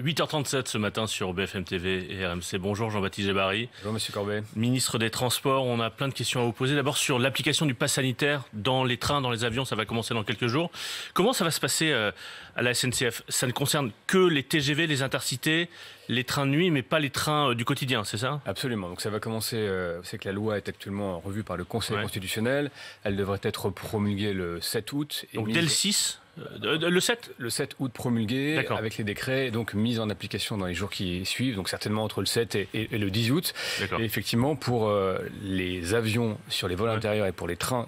8h37 ce matin sur BFM TV et RMC. Bonjour Jean-Baptiste Djebbari. Bonjour Monsieur Corbet. Ministre des Transports, on a plein de questions à vous poser. D'abord sur l'application du pass sanitaire dans les trains, dans les avions, ça va commencer dans quelques jours. Comment ça va se passer à la SNCF? Ça ne concerne que les TGV, les intercités, les trains de nuit, mais pas les trains du quotidien, c'est ça? Absolument. Donc ça va commencer, c'est que la loi est actuellement revue par le Conseil constitutionnel. Elle devrait être promulguée le 7 août. Et donc dès le 6 le 7? Le 7 août promulgué avec les décrets, donc mise en application dans les jours qui suivent, donc certainement entre le 7 et le 10 août. Et effectivement, pour les avions sur les vols intérieurs et pour les trains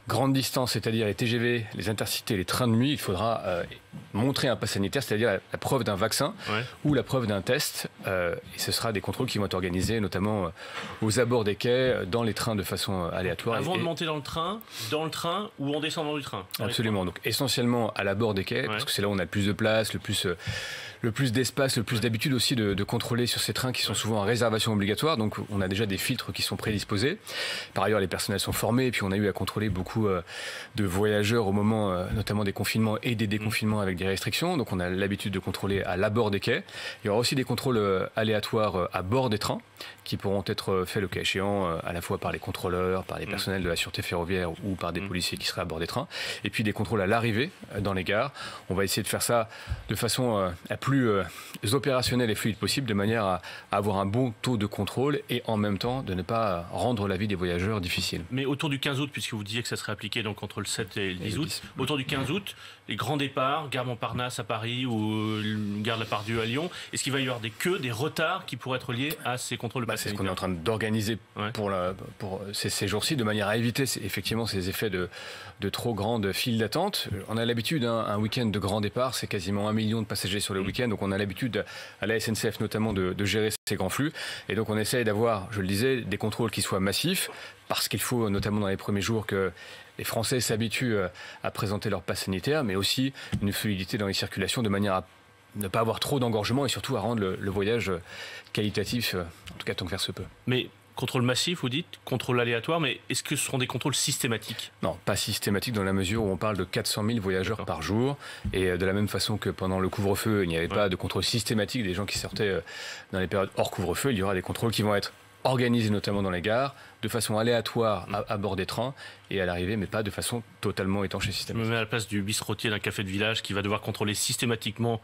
grande distance, c'est-à-dire les TGV, les intercités, les trains de nuit, il faudra montrer un pass sanitaire, c'est-à-dire la preuve d'un vaccin ou la preuve d'un test. Et ce sera des contrôles qui vont être organisés, notamment aux abords des quais, dans les trains de façon aléatoire. Avant de monter dans le train ou en descendant du train? Absolument. Donc essentiellement à l'abord des quais, parce que c'est là où on a le plus de place, le plus d'espace, le plus d'habitude aussi de contrôler sur ces trains qui sont souvent en réservation obligatoire. Donc on a déjà des filtres qui sont prédisposés. Par ailleurs, les personnels sont formés et puis on a eu à contrôler beaucoup de voyageurs au moment notamment des confinements et des déconfinements avec des restrictions. Donc on a l'habitude de contrôler à l'abord des quais. Il y aura aussi des contrôles aléatoires à bord des trains qui pourront être faits le cas échéant à la fois par les contrôleurs, par les personnels de la sûreté ferroviaire ou par des policiers qui seraient à bord des trains. Et puis des contrôles à l'arrivée dans les gares. On va essayer de faire ça de façon la plus opérationnelle et fluide possible, de manière à avoir un bon taux de contrôle et en même temps de ne pas rendre la vie des voyageurs difficile. Mais autour du 15 août, puisque vous disiez que ça serait appliqué donc entre le 7 et le 10 août, autour du 15 août, les grands départs, gare Montparnasse à Paris ou gare de la Part-Dieu à Lyon, est-ce qu'il va y avoir des queues, des retards qui pourraient être liés à ces contrôles de pass sanitaire? C'est ce qu'on est en train d'organiser pour ces jours-ci, de manière à éviter effectivement ces effets de trop grandes files d'attente. On a l'habitude, un week-end de grand départ, c'est quasiment 1 million de passagers sur le week-end, donc on a l'habitude à la SNCF notamment de gérer ces grands flux. Et donc on essaye d'avoir, je le disais, des contrôles qui soient massifs, parce qu'il faut notamment dans les premiers jours que les Français s'habituent à présenter leur pass sanitaire, mais aussi une fluidité dans les circulations de manière à ne pas avoir trop d'engorgement et surtout à rendre le voyage qualitatif, en tout cas tant que faire se peut. Mais contrôle massif, vous dites, contrôle aléatoire, mais est-ce que ce seront des contrôles systématiques? Non, pas systématiques dans la mesure où on parle de 400 000 voyageurs par jour. Et de la même façon que pendant le couvre-feu, il n'y avait pas de contrôle systématique des gens qui sortaient dans les périodes hors couvre-feu, il y aura des contrôles qui vont être organisés notamment dans les gares, de façon aléatoire à bord des trains et à l'arrivée, mais pas de façon totalement étanche et systématique. Je me mets à la place du bistrottier d'un café de village qui va devoir contrôler systématiquement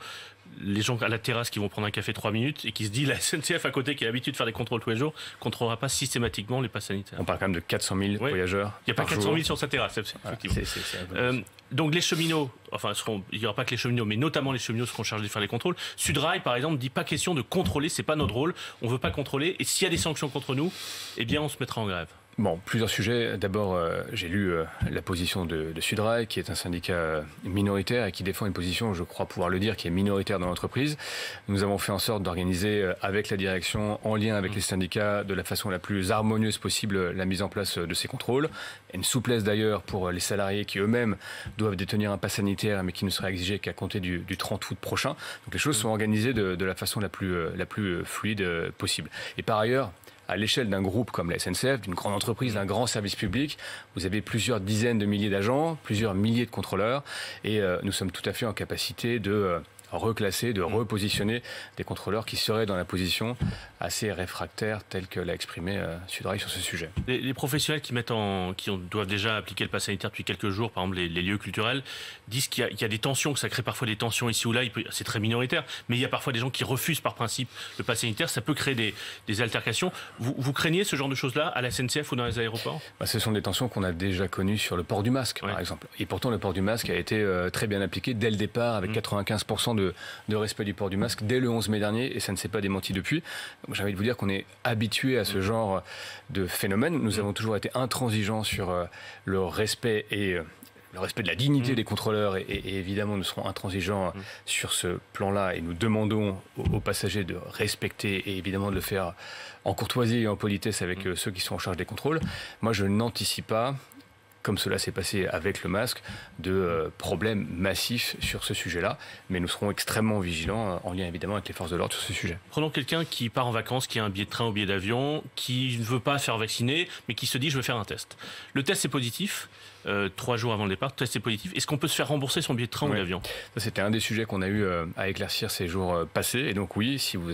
les gens à la terrasse qui vont prendre un café 3 minutes et qui se dit la SNCF à côté qui a l'habitude de faire des contrôles tous les jours ne contrôlera pas systématiquement les passes sanitaires. On parle quand même de 400 000 voyageurs. Il n'y a pas 400 000 sur sa terrasse, effectivement. Donc les cheminots, enfin il n'y aura pas que les cheminots, mais notamment les cheminots seront chargés de faire les contrôles. Sudrail, par exemple, dit pas question de contrôler, c'est pas notre rôle, on veut pas contrôler, et s'il y a des sanctions contre nous, eh bien on se mettra en grève. Bon, plusieurs sujets. D'abord, j'ai lu la position de Sudrail, qui est un syndicat minoritaire et qui défend une position, je crois pouvoir le dire, qui est minoritaire dans l'entreprise. Nous avons fait en sorte d'organiser avec la direction, en lien avec les syndicats, de la façon la plus harmonieuse possible, la mise en place de ces contrôles. Une souplesse d'ailleurs pour les salariés qui eux-mêmes doivent détenir un pass sanitaire, mais qui ne sera exigé qu'à compter du 30 août prochain. Donc les choses sont organisées de la façon la plus fluide possible. Et par ailleurs, à l'échelle d'un groupe comme la SNCF, d'une grande entreprise, d'un grand service public, vous avez plusieurs dizaines de milliers d'agents, plusieurs milliers de contrôleurs, et nous sommes tout à fait en capacité de reclasser, de repositionner des contrôleurs qui seraient dans la position assez réfractaire telle que l'a exprimé Sudrail sur ce sujet. Les professionnels qui doivent déjà appliquer le pass sanitaire depuis quelques jours, par exemple les lieux culturels, disent qu'il y a des tensions, que ça crée parfois des tensions ici ou là, c'est très minoritaire, mais il y a parfois des gens qui refusent par principe le pass sanitaire, ça peut créer des altercations. Vous craignez ce genre de choses-là à la SNCF ou dans les aéroports? Ce sont des tensions qu'on a déjà connues sur le port du masque, par exemple. Et pourtant, le port du masque a été très bien appliqué dès le départ, avec 95% de respect du port du masque dès le 11 mai dernier, et ça ne s'est pas démenti depuis. J'ai envie de vous dire qu'on est habitué à ce genre de phénomène. Nous avons toujours été intransigeants sur le respect et le respect de la dignité des contrôleurs, et évidemment nous serons intransigeants sur ce plan-là, et nous demandons aux passagers de respecter et évidemment de le faire en courtoisie et en politesse avec ceux qui sont en charge des contrôles. Moi, je n'anticipe pas, comme cela s'est passé avec le masque, de problèmes massifs sur ce sujet-là. Mais nous serons extrêmement vigilants, en lien évidemment avec les forces de l'ordre sur ce sujet. Prenons quelqu'un qui part en vacances, qui a un billet de train ou billet d'avion, qui ne veut pas se faire vacciner, mais qui se dit je veux faire un test. Le test est positif, 3 jours avant le départ, test est positif. Est-ce qu'on peut se faire rembourser son billet de train ou d'avion? Ça, c'était un des sujets qu'on a eu à éclaircir ces jours passés. Et donc oui, si vous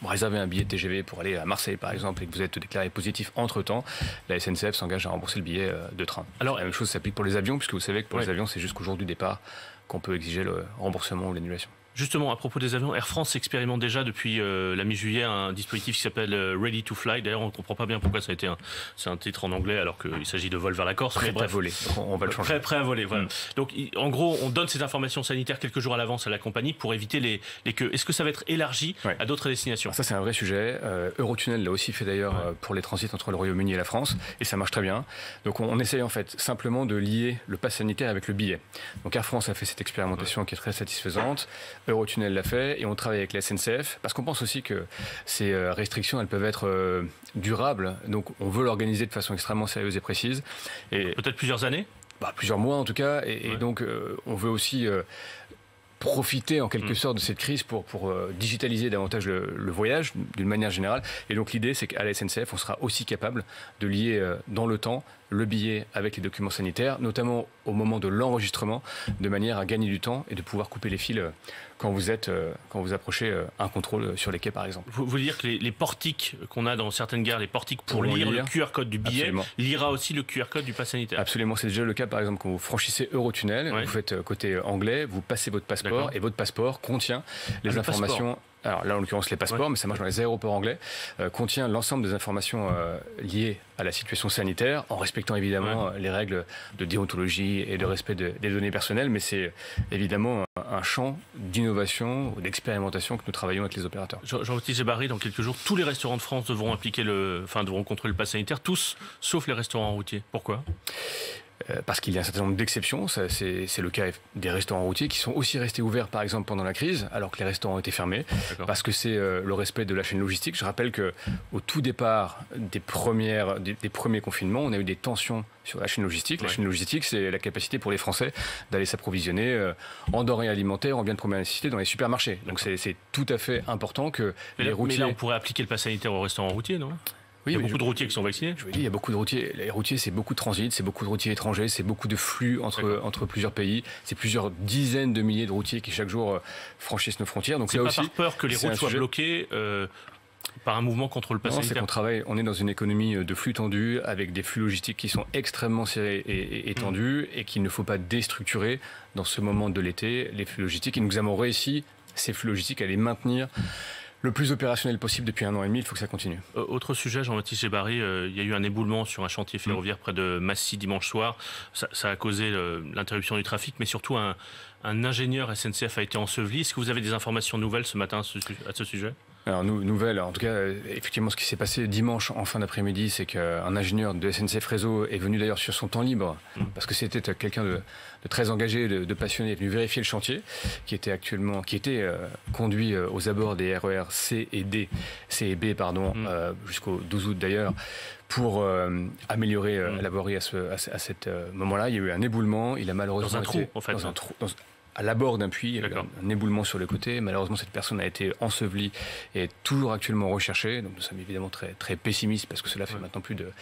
réservez un billet de TGV pour aller à Marseille par exemple et que vous êtes déclaré positif entre-temps, la SNCF s'engage à rembourser le billet de train. Alors, la même chose s'applique pour les avions, puisque vous savez que pour les avions, c'est jusqu'au jour du départ qu'on peut exiger le remboursement ou l'annulation. Justement, à propos des avions, Air France expérimente déjà depuis la mi-juillet un dispositif qui s'appelle Ready to Fly. D'ailleurs, on ne comprend pas bien pourquoi ça a été c'est un titre en anglais alors qu'il s'agit de vol vers la Corse. Prêt à voler, on va le changer. Prêt à voler, voilà. Donc, en gros, on donne ces informations sanitaires quelques jours à l'avance à la compagnie pour éviter les queues. Est-ce que ça va être élargi à d'autres destinations? Alors ça, c'est un vrai sujet. Eurotunnel l'a aussi fait d'ailleurs pour les transits entre le Royaume-Uni et la France, et ça marche très bien. Donc, on essaye en fait simplement de lier le pass sanitaire avec le billet. Donc, Air France a fait cette expérimentation qui est très satisfaisante. Eurotunnel l'a fait. Et on travaille avec la SNCF parce qu'on pense aussi que ces restrictions, elles peuvent être durables. Donc, on veut l'organiser de façon extrêmement sérieuse et précise. Et peut-être plusieurs années? Plusieurs mois en tout cas. Et donc, on veut aussi profiter en quelque sorte de cette crise pour digitaliser davantage le voyage d'une manière générale. Et donc, l'idée, c'est qu'à la SNCF, on sera aussi capable de lier dans le temps le billet avec les documents sanitaires, notamment au moment de l'enregistrement, de manière à gagner du temps et de pouvoir couper les fils quand vous approchez un contrôle sur les quais, par exemple. Vous voulez dire que les portiques qu'on a dans certaines gares, les portiques pour lire le QR code du billet, lira aussi le QR code du pass sanitaire? Absolument, c'est déjà le cas, par exemple, quand vous franchissez Eurotunnel, vous faites côté anglais, vous passez votre passeport et votre passeport contient les informations. Alors là, en l'occurrence, les passeports, mais ça marche dans les aéroports anglais, contient l'ensemble des informations liées à la situation sanitaire, en respectant évidemment les règles de déontologie et de respect des données personnelles, mais c'est évidemment un champ d'innovation ou d'expérimentation que nous travaillons avec les opérateurs. Jean-Baptiste Djebari, dans quelques jours, tous les restaurants de France devront devront contrôler le pass sanitaire, tous, sauf les restaurants routiers. Pourquoi? Parce qu'il y a un certain nombre d'exceptions. C'est le cas des restaurants routiers qui sont aussi restés ouverts, par exemple, pendant la crise, alors que les restaurants étaient fermés, parce que c'est le respect de la chaîne logistique. Je rappelle qu'au tout départ des premiers confinements, on a eu des tensions sur la chaîne logistique. La chaîne logistique, c'est la capacité pour les Français d'aller s'approvisionner en denrées alimentaires, en biens de première nécessité dans les supermarchés. Donc c'est tout à fait important que les routiers... Mais là, on pourrait appliquer le pass sanitaire aux restaurants routiers, non? Il y a beaucoup de routiers qui sont vaccinés. Je vous dis, il y a beaucoup de routiers. Les routiers, c'est beaucoup de transit, c'est beaucoup de routiers étrangers, c'est beaucoup de flux entre plusieurs pays. C'est plusieurs dizaines de milliers de routiers qui chaque jour franchissent nos frontières. Donc c'est pas par peur que les routes soient bloquées par un mouvement contre le pass sanitaire? C'est qu'on travaille, on est dans une économie de flux tendus, avec des flux logistiques qui sont extrêmement serrés et tendus, et qu'il ne faut pas déstructurer dans ce moment de l'été les flux logistiques. Et nous avons réussi, ces flux logistiques, à les maintenir le plus opérationnel possible depuis 1 an et demi. Il faut que ça continue. Autre sujet, Jean-Baptiste Djebari, il y a eu un éboulement sur un chantier ferroviaire près de Massy dimanche soir. Ça a causé l'interruption du trafic, mais surtout un ingénieur SNCF a été enseveli. Est-ce que vous avez des informations nouvelles ce matin à ce sujet? Alors, nouvelle, en tout cas, effectivement, ce qui s'est passé dimanche en fin d'après-midi, c'est qu'un ingénieur de SNCF Réseau est venu d'ailleurs sur son temps libre, parce que c'était quelqu'un de très engagé, de passionné, est venu vérifier le chantier, qui était conduit aux abords des RER C et B, jusqu'au 12 août d'ailleurs, pour améliorer la voirie à ce moment-là. Il y a eu un éboulement, il a malheureusement à l'abord d'un puits, il y a eu un éboulement sur le côté. Malheureusement, cette personne a été ensevelie et est toujours actuellement recherchée. Donc nous sommes évidemment très, très pessimistes parce que cela fait maintenant plus de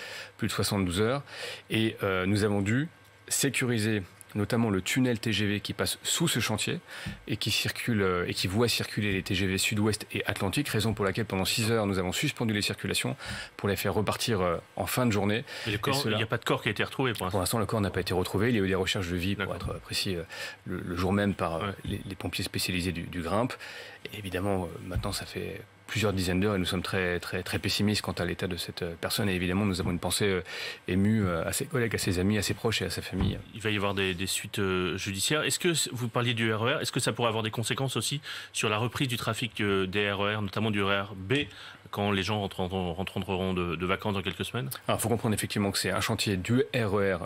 72 heures. Et nous avons dû sécuriser notamment le tunnel TGV qui passe sous ce chantier et qui voit circuler les TGV Sud-Ouest et Atlantique, raison pour laquelle pendant 6 heures nous avons suspendu les circulations pour les faire repartir en fin de journée. Et il n'y a pas de corps qui a été retrouvé pour l'instant? Pour l'instant, le corps n'a pas été retrouvé. Il y a eu des recherches de vie, pour être précis, le jour même par les pompiers spécialisés du Grimpe. Et évidemment, maintenant, ça fait plusieurs dizaines d'heures et nous sommes très, très, très pessimistes quant à l'état de cette personne. Et évidemment, nous avons une pensée émue à ses collègues, à ses amis, à ses proches et à sa famille. Il va y avoir des suites judiciaires. Est-ce que vous parliez du RER? Est-ce que ça pourrait avoir des conséquences aussi sur la reprise du trafic des RER, notamment du RER B, quand les gens rentreront de vacances dans quelques semaines? Alors, il faut comprendre effectivement que c'est un chantier du RER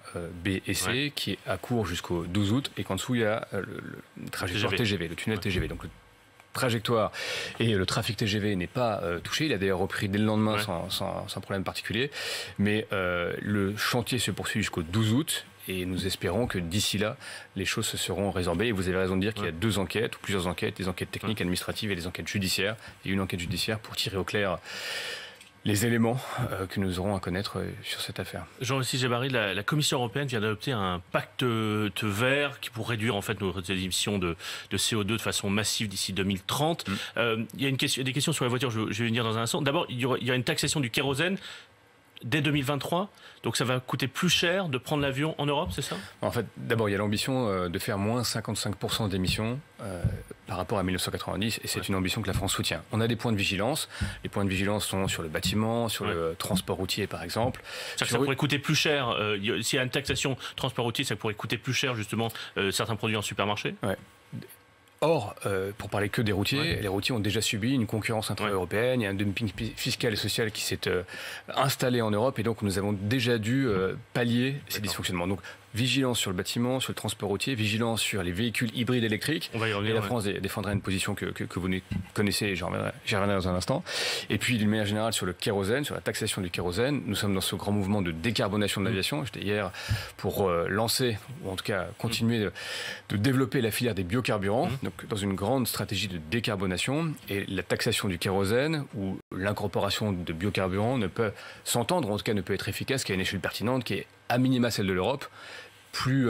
B et C qui est à court jusqu'au 12 août et qu'en dessous, il y a le trajectoire TGV, le tunnel TGV. Donc, trajectoire et le trafic TGV n'est pas touché. Il a d'ailleurs repris dès le lendemain sans problème particulier. Mais le chantier se poursuit jusqu'au 12 août et nous espérons que d'ici là, les choses se seront résorbées. Et vous avez raison de dire qu'il y a 2 enquêtes ou plusieurs enquêtes, des enquêtes techniques, administratives et des enquêtes judiciaires. Et une enquête judiciaire pour tirer au clair les éléments que nous aurons à connaître sur cette affaire. Jean-Alexis Djebari, la Commission européenne vient d'adopter un pacte vert qui pour réduire en fait nos émissions de CO2 de façon massive d'ici 2030. Il y a des questions sur les voitures, je vais venir dans un instant. D'abord, il y aura une taxation du kérosène dès 2023, donc ça va coûter plus cher de prendre l'avion en Europe, c'est ça? En fait, d'abord, il y a l'ambition de faire moins 55% d'émissions par rapport à 1990, et c'est une ambition que la France soutient. On a des points de vigilance. Les points de vigilance sont sur le bâtiment, sur le transport routier, par exemple. Ça pourrait coûter plus cher, s'il y a une taxation transport routier, ça pourrait coûter plus cher, justement, certains produits en supermarché? Ouais. Or, pour parler que des routiers, les routiers ont déjà subi une concurrence intra-européenne, il y a un dumping fiscal et social qui s'est installé en Europe, et donc nous avons déjà dû pallier ces dysfonctionnements. Donc, vigilance sur le bâtiment, sur le transport routier, vigilance sur les véhicules hybrides électriques. On va y revenir, et la France défendra une position que vous connaissez, et j'y reviendrai dans un instant. Et puis, d'une manière générale, sur le kérosène, sur la taxation du kérosène, nous sommes dans ce grand mouvement de décarbonation de l'aviation. J'étais hier pour lancer, ou en tout cas continuer de développer la filière des biocarburants, donc dans une grande stratégie de décarbonation. Et la taxation du kérosène ou l'incorporation de biocarburants ne peut s'entendre, en tout cas ne peut être efficace qu'à une échelle pertinente, qui est à minima celle de l'Europe, plus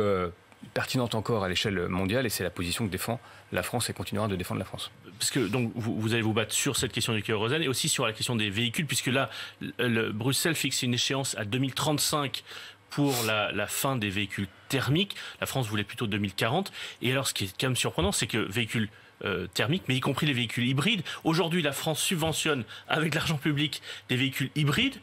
pertinente encore à l'échelle mondiale, et c'est la position que défend la France et continuera de défendre la France. Parce que donc vous allez vous battre sur cette question du kérosène et aussi sur la question des véhicules, puisque là, Bruxelles fixe une échéance à 2035 pour la fin des véhicules thermiques. La France voulait plutôt 2040. Et alors, ce qui est quand même surprenant, c'est que véhicules thermiques, mais y compris les véhicules hybrides, aujourd'hui, la France subventionne avec l'argent public des véhicules hybrides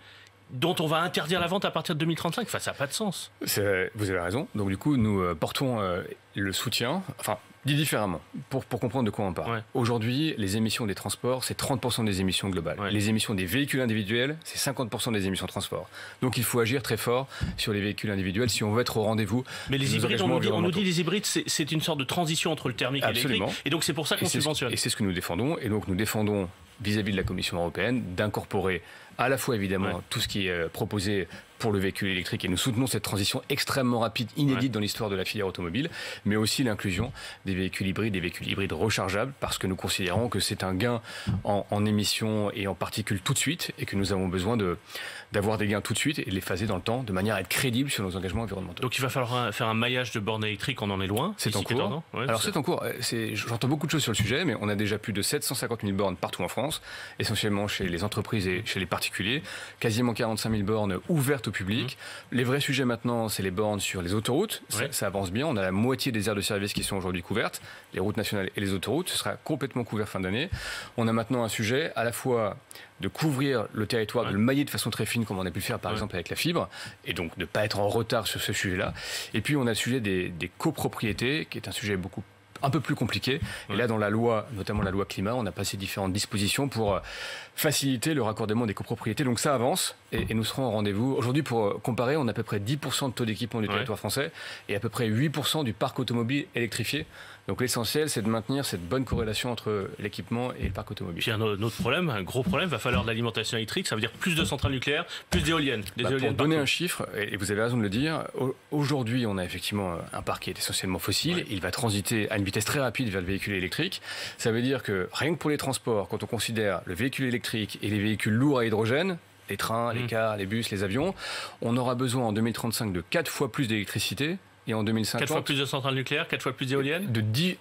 dont on va interdire la vente à partir de 2035. Enfin, ça n'a pas de sens. Vous avez raison. Donc, du coup, nous portons le soutien, enfin, dit différemment, pour comprendre de quoi on parle. Aujourd'hui, les émissions des transports, c'est 30% des émissions globales. Les émissions des véhicules individuels, c'est 50% des émissions de transport. Donc, il faut agir très fort sur les véhicules individuels si on veut être au rendez-vous. Mais les hybrides, on nous dit les hybrides, c'est une sorte de transition entre le thermique et l'électrique. Et donc, c'est pour ça qu'on subventionne. Et c'est ce que nous défendons. Et donc, nous défendons vis-à-vis de la Commission européenne d'incorporer à la fois évidemment tout ce qui est proposé pour le véhicule électrique, et nous soutenons cette transition extrêmement rapide, inédite dans l'histoire de la filière automobile, mais aussi l'inclusion des véhicules hybrides rechargeables, parce que nous considérons que c'est un gain en émissions et en particules tout de suite, et que nous avons besoin d'avoir des gains tout de suite et de les phaser dans le temps, de manière à être crédibles sur nos engagements environnementaux. Donc il va falloir faire un maillage de bornes électriques, on en est loin. C'est en cours. Alors c'est en cours. J'entends beaucoup de choses sur le sujet, mais on a déjà plus de 750 000 bornes partout en France, essentiellement chez les entreprises et chez les particuliers, quasiment 45 000 bornes ouvertes au public. Les vrais sujets maintenant, c'est les bornes sur les autoroutes. Ça avance bien. On a la moitié des aires de service qui sont aujourd'hui couvertes, les routes nationales et les autoroutes. Ce sera complètement couvert fin d'année. On a maintenant un sujet à la fois de couvrir le territoire, de le mailler de façon très fine, comme on a pu le faire par exemple avec la fibre, et donc de ne pas être en retard sur ce sujet-là. Et puis on a le sujet des copropriétés, qui est un sujet un peu plus compliqué. Et là, dans la loi, notamment la loi climat, on a passé différentes dispositions pour faciliter le raccordement des copropriétés. Donc ça avance et nous serons au rendez-vous. Aujourd'hui, pour comparer, on a à peu près 10% de taux d'équipement du territoire français et à peu près 8% du parc automobile électrifié. Donc l'essentiel, c'est de maintenir cette bonne corrélation entre l'équipement et le parc automobile. Puis un autre problème, un gros problème, va falloir de l'alimentation électrique, ça veut dire plus de centrales nucléaires, plus d'éoliennes. Pour donner un chiffre, et vous avez raison de le dire, aujourd'hui on a effectivement un parc qui est essentiellement fossile, il va transiter à une vitesse très rapide vers le véhicule électrique. Ça veut dire que rien que pour les transports, quand on considère le véhicule électrique et les véhicules lourds à hydrogène, les trains, les cars, les bus, les avions, on aura besoin en 2035 de 4 fois plus d'électricité. Et en 2050, 4 fois plus de centrales nucléaires, 4 fois plus d'éoliennes.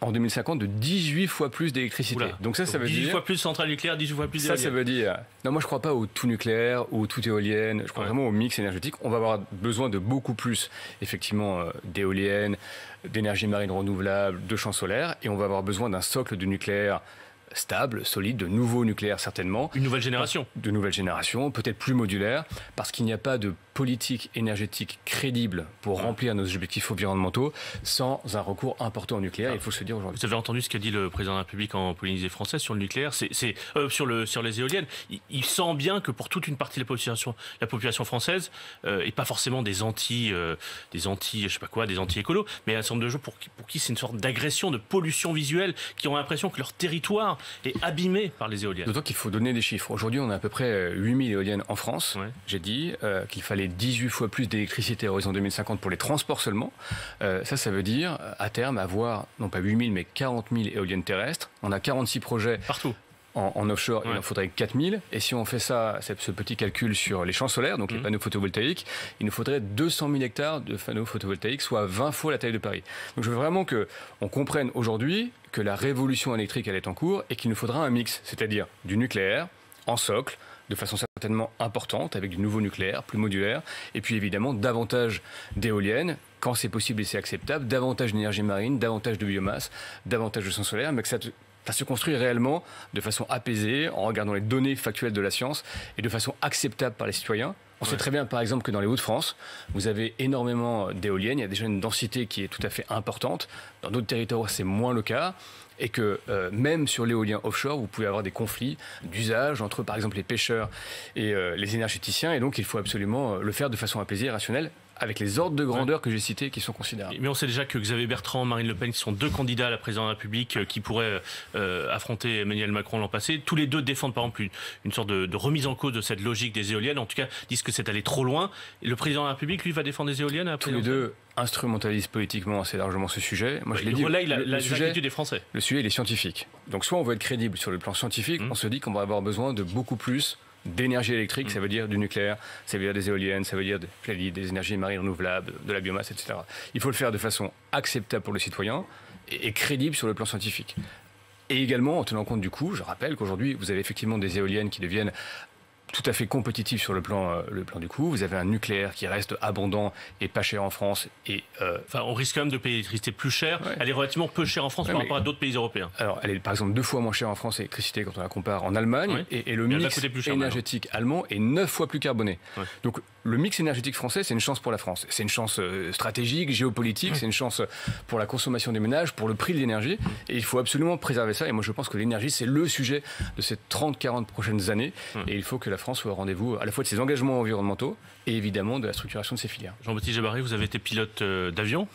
En 2050, de 18 fois plus d'électricité. Donc ça veut 18 dire... 18 fois plus de centrales nucléaires, 18 fois plus d'éoliennes. Ça veut dire... Non, moi je ne crois pas au tout nucléaire ou au tout éolienne. Je crois vraiment au mix énergétique. On va avoir besoin de beaucoup plus, effectivement, d'éoliennes, d'énergie marine renouvelable, de champs solaires. Et on va avoir besoin d'un socle de nucléaire stable, solide, de nouveaux nucléaires certainement. Une nouvelle génération. De nouvelle génération, peut-être plus modulaire, parce qu'il n'y a pas de politique énergétique crédible pour remplir nos objectifs environnementaux sans un recours important au nucléaire, il faut se dire aujourd'hui. Vous avez entendu ce qu'a dit le président de la République en Polynésie française sur le nucléaire, sur les éoliennes. Il sent bien que pour toute une partie de la population française, et pas forcément des anti-écolos, mais un certain nombre de gens pour qui c'est une sorte d'agression, de pollution visuelle, qui ont l'impression que leur territoire est abîmé par les éoliennes. D'autant qu'il faut donner des chiffres. Aujourd'hui, on a à peu près 8000 éoliennes en France. J'ai dit qu'il fallait 18 fois plus d'électricité à horizon 2050 pour les transports seulement. Ça veut dire, à terme, avoir, non pas 8000, mais 40 000 éoliennes terrestres. On a 46 projets. Partout. en offshore, il en faudrait 4000. Et si on fait ce petit calcul sur les champs solaires, donc les panneaux photovoltaïques, il nous faudrait 200 000 hectares de panneaux photovoltaïques, soit 20 fois la taille de Paris. Donc je veux vraiment qu'on comprenne aujourd'hui que la révolution électrique, elle est en cours et qu'il nous faudra un mix, c'est-à-dire du nucléaire en socle, de façon certainement importante, avec du nouveau nucléaire, plus modulaire, et puis évidemment davantage d'éoliennes, quand c'est possible et c'est acceptable, davantage d'énergie marine, davantage de biomasse, davantage de son solaire, mais que ça se construit réellement de façon apaisée, en regardant les données factuelles de la science, et de façon acceptable par les citoyens. On sait très bien, par exemple, que dans les Hauts-de-France, vous avez énormément d'éoliennes, il y a déjà une densité qui est tout à fait importante. Dans d'autres territoires, c'est moins le cas. Et que même sur l'éolien offshore, vous pouvez avoir des conflits d'usage entre, par exemple, les pêcheurs et les énergéticiens. Et donc, il faut absolument le faire de façon apaisée et rationnelle, avec les ordres de grandeur que j'ai cités qui sont considérables. Mais on sait déjà que Xavier Bertrand, Marine Le Pen, qui sont deux candidats à la présidence de la République qui pourraient affronter Emmanuel Macron l'an passé. Tous les deux défendent par exemple une sorte de remise en cause de cette logique des éoliennes. En tout cas, disent que c'est allé trop loin. Et le président de la République, lui, va défendre des éoliennes à la présidence. Tous les deux instrumentalisent politiquement assez largement ce sujet. Moi, je l'ai dit. Là, la sujet des Français. Le sujet, il est scientifique. Donc, soit on veut être crédible sur le plan scientifique, on se dit qu'on va avoir besoin de beaucoup plus d'énergie électrique, ça veut dire du nucléaire, ça veut dire des éoliennes, ça veut dire des énergies marines renouvelables, de la biomasse, etc. Il faut le faire de façon acceptable pour le citoyen et crédible sur le plan scientifique. Et également en tenant compte du coût. Je rappelle qu'aujourd'hui, vous avez effectivement des éoliennes qui deviennent tout à fait compétitif sur le plan du coût. Vous avez un nucléaire qui reste abondant et pas cher en France. Et enfin, on risque quand même de payer l'électricité plus cher. Ouais. Elle est relativement peu chère en France par rapport à d'autres pays européens. Alors, elle est par exemple 2 fois moins chère en France, l'électricité, quand on la compare en Allemagne. Ouais. Et le mix énergétique allemand est 9 fois plus carboné. Ouais. Donc, le mix énergétique français, c'est une chance pour la France. C'est une chance stratégique, géopolitique, c'est une chance pour la consommation des ménages, pour le prix de l'énergie. Et il faut absolument préserver ça. Et moi, je pense que l'énergie, c'est le sujet de ces 30-40 prochaines années. Et il faut que la France soit au rendez-vous à la fois de ses engagements environnementaux et évidemment de la structuration de ses filières. Jean-Baptiste Djebbari, vous avez été pilote d'avion.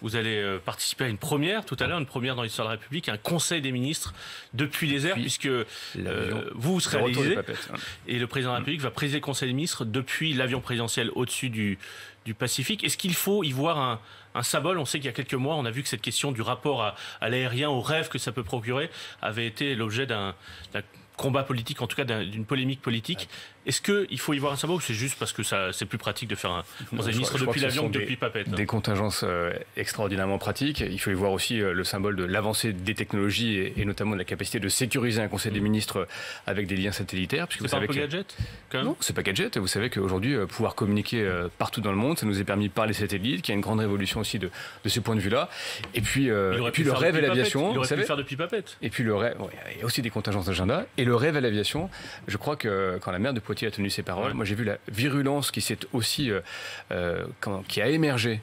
Vous allez participer à une première tout à l'heure, une première dans l'histoire de la République, un conseil des ministres depuis les airs, puisque vous serez à l'Élysée et le président de la République va présider le conseil des ministres depuis l'avion présidentiel au-dessus du Pacifique. Est-ce qu'il faut y voir un symbole? On sait qu'il y a quelques mois, on a vu que cette question du rapport à l'aérien, au rêve que ça peut procurer, avait été l'objet d'un combat politique, en tout cas d'une polémique politique. Est-ce qu'il faut y voir un symbole ou c'est juste parce que c'est plus pratique de faire un conseil des ministres depuis l'avion que depuis Papette? Des contingences extraordinairement pratiques. Il faut y voir aussi le symbole de l'avancée des technologies et notamment de la capacité de sécuriser un conseil des ministres avec des liens satellitaires. C'est pas un peu gadget quand même? Non, c'est pas gadget. Vous savez qu'aujourd'hui, pouvoir communiquer partout dans le monde, ça nous est permis par les satellites, qu'il y a une grande révolution aussi de ce point de vue-là. Et puis le rêve et l'aviation. Il aurait pu le faire depuis Papette. Et puis le rêve, il y a aussi des contingences d'agenda. Et le rêve à l'aviation, je crois que quand la maire de Poitiers a tenu ses paroles, moi j'ai vu la virulence qui s'est aussi qui a émergé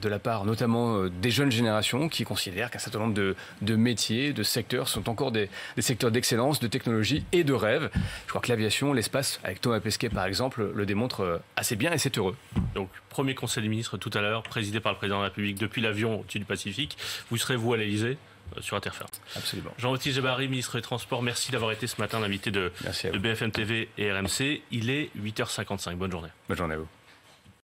de la part notamment des jeunes générations qui considèrent qu'un certain nombre de métiers, de secteurs sont encore des secteurs d'excellence, de technologie et de rêve. Je crois que l'aviation, l'espace, avec Thomas Pesquet par exemple, le démontre assez bien et c'est heureux. Donc premier conseil des ministres tout à l'heure, présidé par le président de la République depuis l'avion au-dessus du Pacifique. Vous serez vous à l'Élysée sur Interferme. Absolument. Jean-Baptiste Djebbari, ministre des Transports, merci d'avoir été ce matin l'invité de BFM TV et RMC. Il est 8h55. Bonne journée. Bonne journée à vous.